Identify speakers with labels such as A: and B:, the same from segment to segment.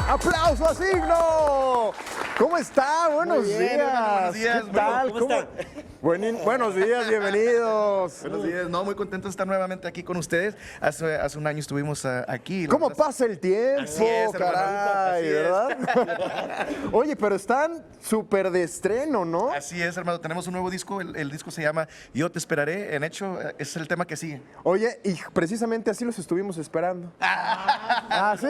A: ¡Aplauso a Signo! ¿Cómo está? Buenos
B: bien,
A: días.
B: buenos días.
A: ¿Qué tal?
B: ¿Cómo están?
A: Buenos días, bienvenidos.
B: Buenos días. No, muy contento de estar nuevamente aquí con ustedes. Hace un año estuvimos aquí.
A: ¿Cómo pasa el tiempo?
B: Así es, hermanito,
A: caray,
B: así es.
A: ¿verdad? Oye, pero están súper de estreno, ¿no?
B: Así es, hermano. Tenemos un nuevo disco. El disco se llama Yo te esperaré. En hecho, es el tema que sigue.
A: Oye, y precisamente así los estuvimos esperando. Ah, sí.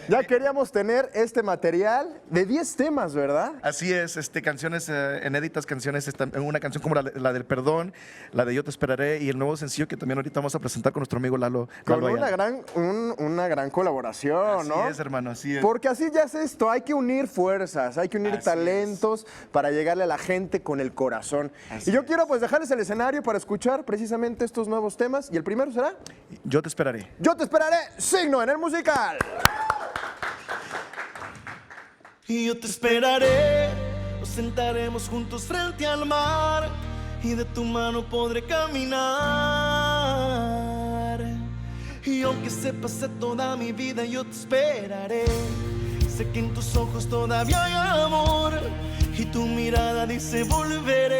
A: Ya queríamos tener este material de 10 temas, ¿verdad?
B: Así es, canciones inéditas, canciones, una canción como la del Perdón, la de Yo te esperaré y el nuevo sencillo que también ahorita vamos a presentar con nuestro amigo Lalo.
A: Con
B: Lalo
A: una
B: Ayala.
A: una gran colaboración,
B: Así
A: ¿no?
B: es, hermano, así es.
A: Porque así ya es esto, hay que unir fuerzas, hay que unir
B: Así
A: talentos para llegarle a la gente con el corazón.
B: Así
A: Y yo
B: es.
A: quiero pues dejarles el escenario para escuchar precisamente estos nuevos temas. Y el primero será
B: Yo te esperaré.
A: Yo te esperaré, Signo en el musical.
C: Y yo te esperaré, nos sentaremos juntos frente al mar y de tu mano podré caminar. Y aunque se pase toda mi vida, yo te esperaré. Sé que en tus ojos todavía hay amor y tu mirada dice volveré.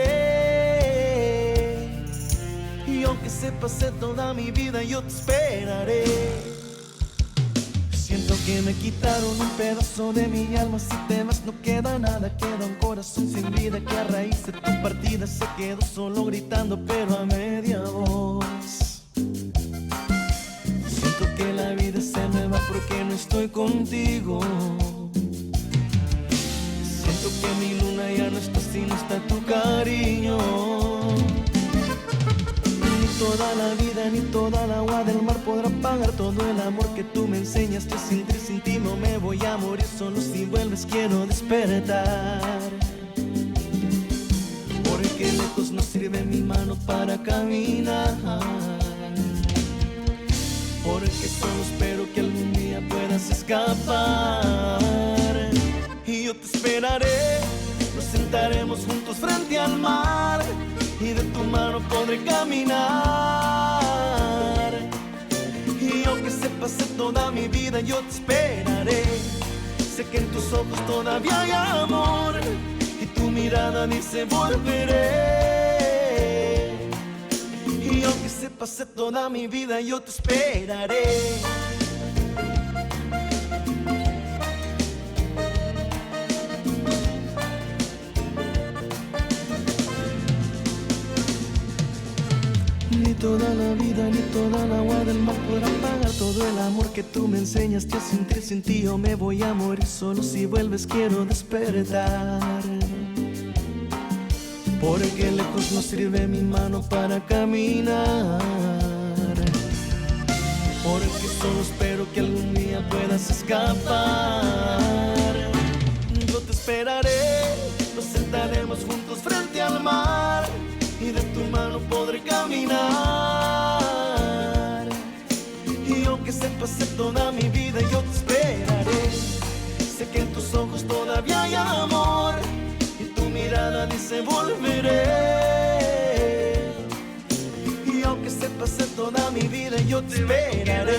C: Y aunque se pase toda mi vida, yo te esperaré. Siento que me quitaron un pedazo de mi alma. Si te vas no queda nada, queda un corazón sin vida que a raíz de tu partida se quedó solo gritando pero a media voz. Siento que la vida se me va porque no estoy contigo. Siento que mi luna ya no está si no está tu cariño. Ni toda la vida ni toda el agua del mar podrá pagar todo el amor que tú me enseñaste a sentir. Sin ti no me voy a morir, solo si vuelves quiero despertar. Porque lejos no sirve mi mano para caminar. Porque solo espero que algún día puedas escapar. Y yo te esperaré, nos sentaremos juntos frente al mar y de tu mano podré caminar. Y aunque se pase toda mi vida, yo te esperaré. Sé que en tus ojos todavía hay amor y tu mirada dice volveré. Y aunque se pase toda mi vida, yo te esperaré. Ni toda la vida ni toda el agua del mar podrán pagar todo el amor que tú me enseñaste a sentir. Sin ti yo me voy a morir, solo si vuelves quiero despertar. Porque lejos no sirve mi mano para caminar. Porque solo espero que algún día puedas escapar. Yo te esperaré, nos sentaremos juntos frente al mar y de tu mano podré caminar. Y aunque se pase toda mi vida, yo te esperaré. Sé que en tus ojos todavía hay amor y tu mirada dice volveré. Y aunque se pase toda mi vida, yo te esperaré.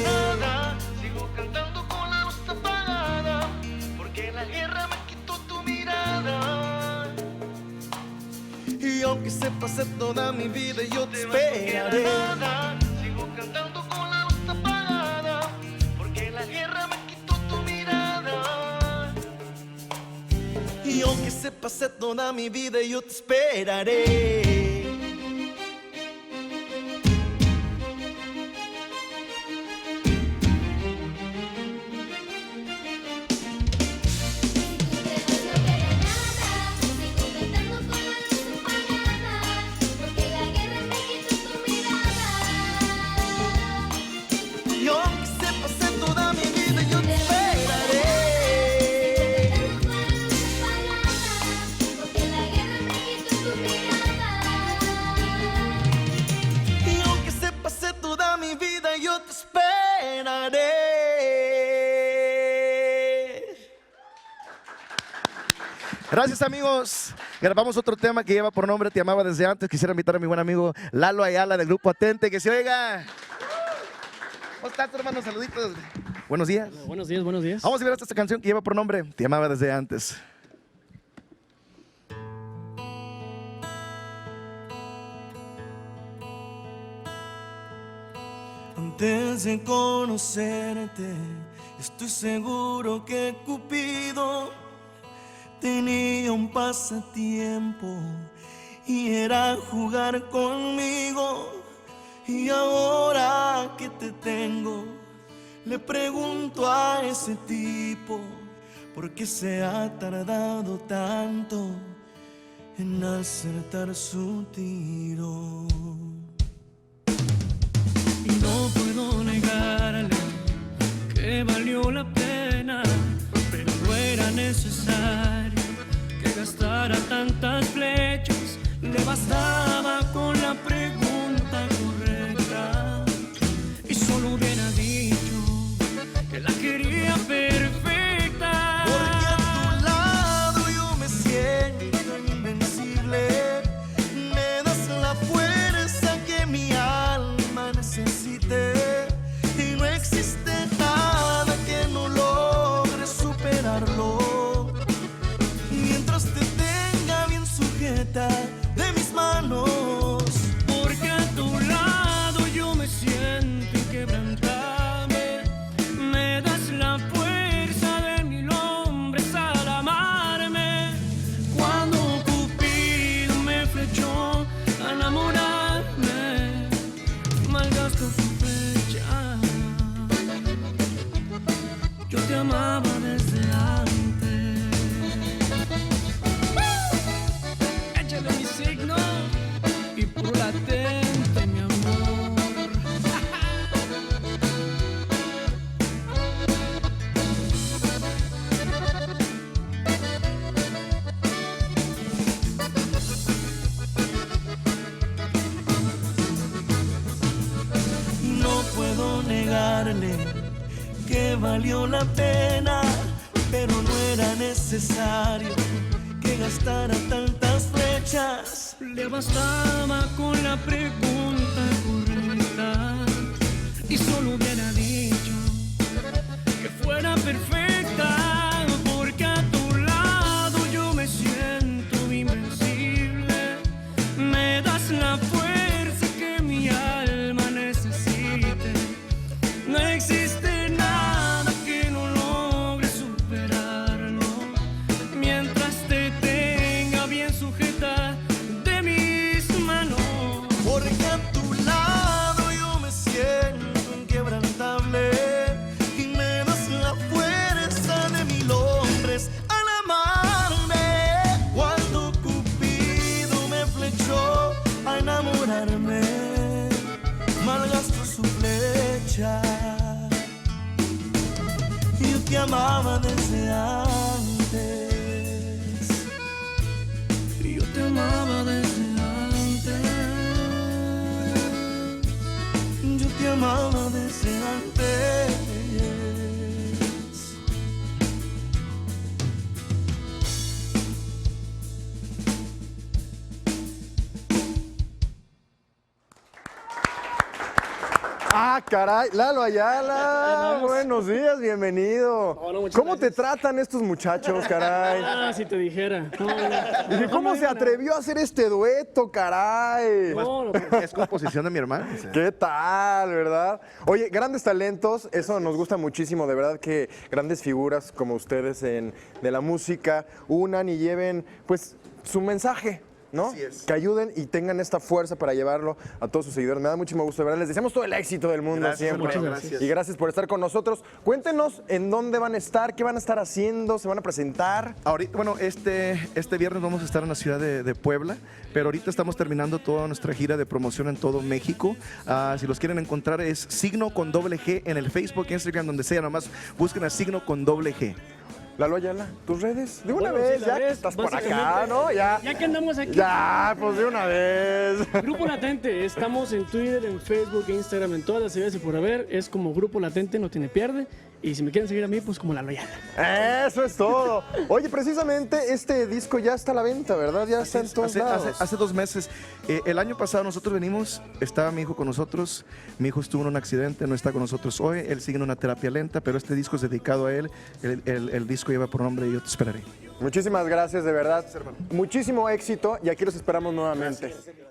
C: Sigo cantando con la luz apagada, porque la guerra me quitó tu mirada. Y aunque se pase toda mi vida, yo te esperaré. Sigo cantando con la luz apagada, porque la guerra me quitó tu mirada. Y aunque se pase toda mi vida, yo te esperaré. Y aunque se pase toda mi vida, yo te esperaré. Y aunque se pase toda mi vida, yo te esperaré.
B: Gracias, amigos. Grabamos otro tema que lleva por nombre Te amaba desde antes. Quisiera invitar a mi buen amigo Lalo Ayala del grupo Atente, que se oiga. ¿Cómo estás, hermano? Saluditos. Buenos días.
D: Buenos días, buenos días.
B: Vamos a ver esta canción que lleva por nombre Te amaba desde antes.
C: Antes de conocerte, estoy seguro que Cupido tenía un pasatiempo y era jugar conmigo. Y ahora que te tengo, le pregunto a ese tipo por qué se ha tardado tanto en acertar su tiro.
D: Y no puedo negarle que valió la pena, pero no era necesario que gastara tantas flechas. Le bastaba con la pregunta correcta y solo hubiera dicho que la quería perfecta.
C: Porque a tu lado yo me siento invencible. Me das la fuerza que mi alma necesite. Y no existe nada que no logre superarlo. Mientras te tenga bien sujeta de mis manos.
D: Porque a tu lado yo me siento inquebrantable. Me das la fuerza de 1000 hombres al amarme. Cuando Cupido me flechó a enamorarme, malgastó su flecha. Yo te amaba desde antes. Échale mi signo y puro latente, mi amor.
C: No puedo negarle que valió la pena, pero no era necesario que gastara tantas flechas.
D: Le bastaba con la pregunta correcta y solo hubiera dicho que fuera perfecta. Porque a tu lado yo me siento invencible. Me das la fuerza que mi alma necesite. No existe nada que no logre superarlo. Mientras te tenga bien sujeta de mis manos.
C: Porque a tu lado yo me siento inquebrantable. Y me das la fuerza de 1000 hombres al amarme. Cuando Cupido me flechó a enamorarme, malgastó su flecha. Yo te amaba desde antes.
D: Yo te amaba desde antes.
C: Yo te amaba desde antes.
A: Ah, caray, Lalo Ayala, buenos días, bienvenido.
D: Hola, muchas
A: ¿Cómo te
D: gracias.
A: tratan estos muchachos, caray?
D: Ah, si te dijera. No,
A: Dije, ¿cómo se atrevió a hacer este dueto, caray?
D: No,
B: Es composición de mi hermano.
A: ¿Qué tal, verdad? Oye, grandes talentos, eso nos gusta muchísimo, de verdad que grandes figuras como ustedes de la música unan y lleven, pues, su mensaje, ¿no?
B: Así es.
A: Que ayuden y tengan esta fuerza para llevarlo a todos sus seguidores. Me da muchísimo gusto, de verdad. Les deseamos todo el éxito del mundo
B: Gracias,
A: siempre.
B: muchas gracias.
A: Y gracias por estar con nosotros. Cuéntenos en dónde van a estar, qué van a estar haciendo, se van a presentar.
B: Ahorita, bueno, este viernes vamos a estar en la ciudad de Puebla, pero ahorita estamos terminando toda nuestra gira de promoción en todo México. Si los quieren encontrar es Signo con G en el Facebook, Instagram, donde sea, nomás busquen a Signo con G.
A: Lalo Ayala, tus redes, de una
D: Bueno,
A: vez,
D: sí, la
A: ya que
D: red,
A: estás por acá,
D: básicamente,
A: ¿no? Ya
D: que andamos aquí.
A: pues de una vez.
D: Grupo Latente, estamos en Twitter, en Facebook, Instagram, en todas las redes y por haber. Es como Grupo Latente, no tiene pierde.
E: Y si me quieren seguir a mí, pues como La Loyal.
A: Eso es todo. Oye, precisamente este disco ya está a la venta, ¿verdad? Ya está en todos lados.
B: Hace 2 meses. El año pasado nosotros venimos, estaba mi hijo con nosotros, mi hijo estuvo en un accidente, no está con nosotros hoy, él sigue en una terapia lenta, pero este disco es dedicado a él, el disco lleva por nombre Yo te esperaré.
A: Muchísimas gracias, de verdad. Muchísimo éxito y aquí los esperamos nuevamente.
B: Gracias.